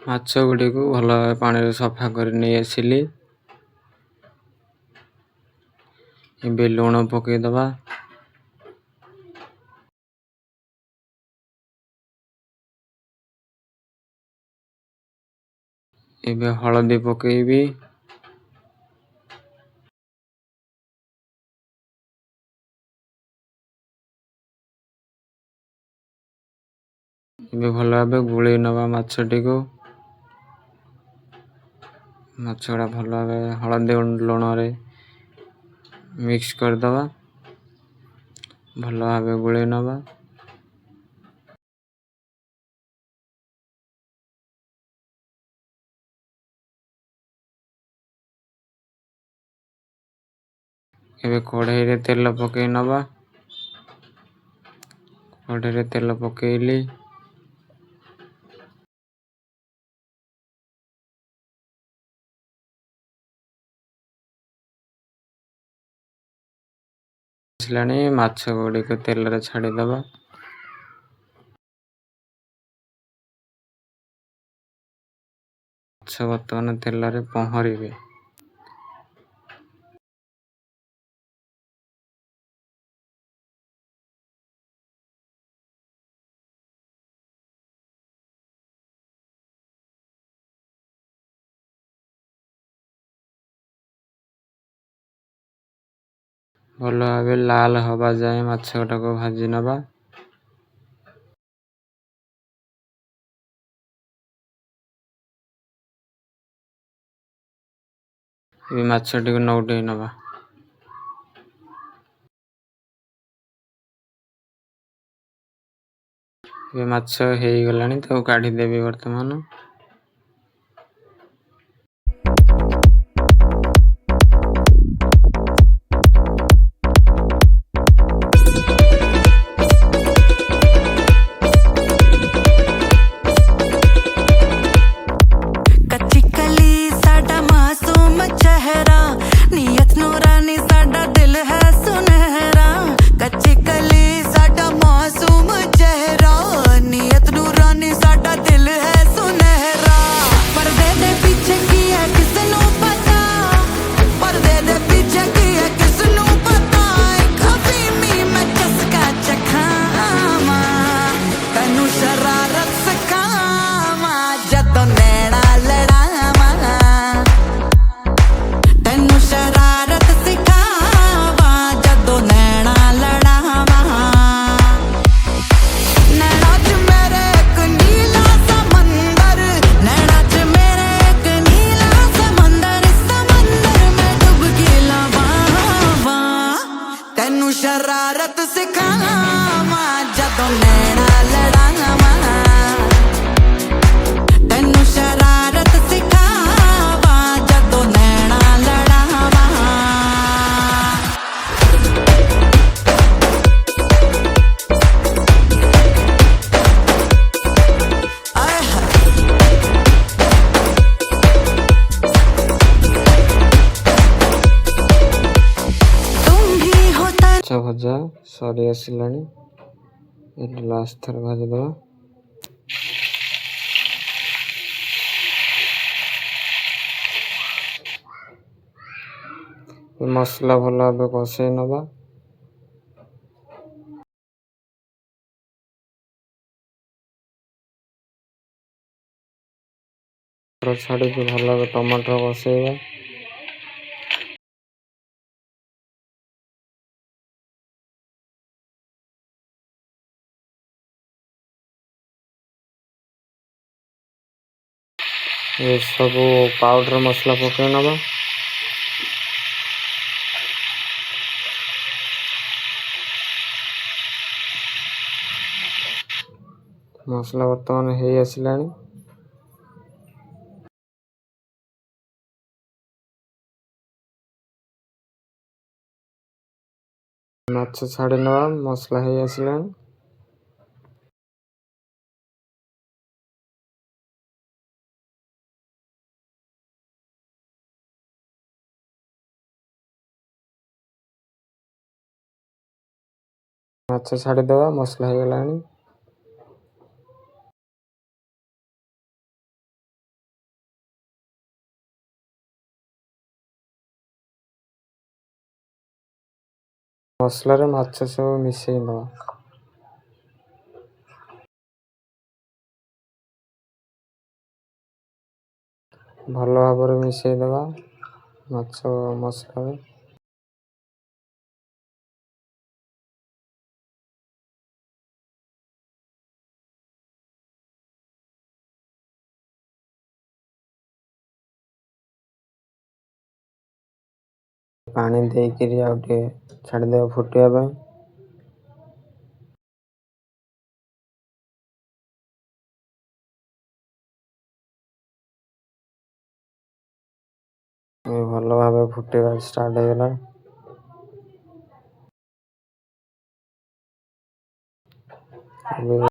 ମାଛ ଗୁଡ଼ିକୁ ଭଲ ଭାବେ ପାଣିରେ ସଫା କରି ନେଇ ଆସିଲି। ଏବେ ଲୁଣ ପକେଇଦବା। ଏବେ ହଳଦୀ ପକେଇବି। ଏବେ ଭଲ ଭାବେ ଗୋଳେଇ ନେବା ମାଛଟିକୁ। ମାଛଟା ଭଲ ଭାବେ ହଳଦୀ ଲୁଣରେ ମିକ୍ସ କରିଦେବା। ଭଲ ଭାବେ ଗୋଳେଇ ନେବା। ଏବେ କଢ଼େଇରେ ତେଲ ପକେଇ ନେବା। କଢ଼େଇରେ ତେଲ ପକେଇଲି। ଆସିଲାଣି, ମାଛ ଗୁଡ଼ିକ ତେଲରେ ଛାଡ଼ିଦେବା। ମାଛ ବର୍ତ୍ତମାନ ତେଲରେ ପହଁରିବେ। ଭଲ ଭାବେ ଲାଲ ହବା ଯାଏ ମାଛଟାକୁ ଭାଜି ନେବା। ଏବେ ମାଛଟିକୁ ନଉଟେଇ ନେବା। ଏବେ ମାଛ ହେଇଗଲାଣି, ତାକୁ କାଢ଼ିଦେବି ବର୍ତ୍ତମାନ। शरारत सिखावा जदों नैना लड़ावा, तैनू शरारत सिखावा जदों नैना लड़ावा। ମାଛ ଭଜା ସରି ଆସିଲାଣି। ଏଠି ଲାଷ୍ଟ ଥର ଭାଜିଦେବା। ମସଲା ଭଲ ଭାବେ କଷେଇ ନେବା। ଛାଡ଼ିକି ଭଲ ଭାବେ ଟମାଟର କଷେଇବା। ये सब पाउडर मसला पकई नवा। मसला बर्तमान हो आसिलानी। माछ छाड़ी नवा, मसला हो आसिलानी। माछ छाड़ी देवा, मसला हो गलानी। ମସଲାରେ ମାଛ ସବୁ ମିଶେଇ ଦେବା। ଭଲ ଭାବରେ ମିଶେଇ ଦେବା ମାଛ ମସଲାରେ। ପାଣି ଦେଇକିରି ଆଉ ଟିକେ ଛାଡ଼ିଦେବା ଫୁଟିବା ପାଇଁ। ଭଲ ଭାବେ ଫୁଟିବା ଷ୍ଟାର୍ଟ ହେଇଗଲା। ଏବେ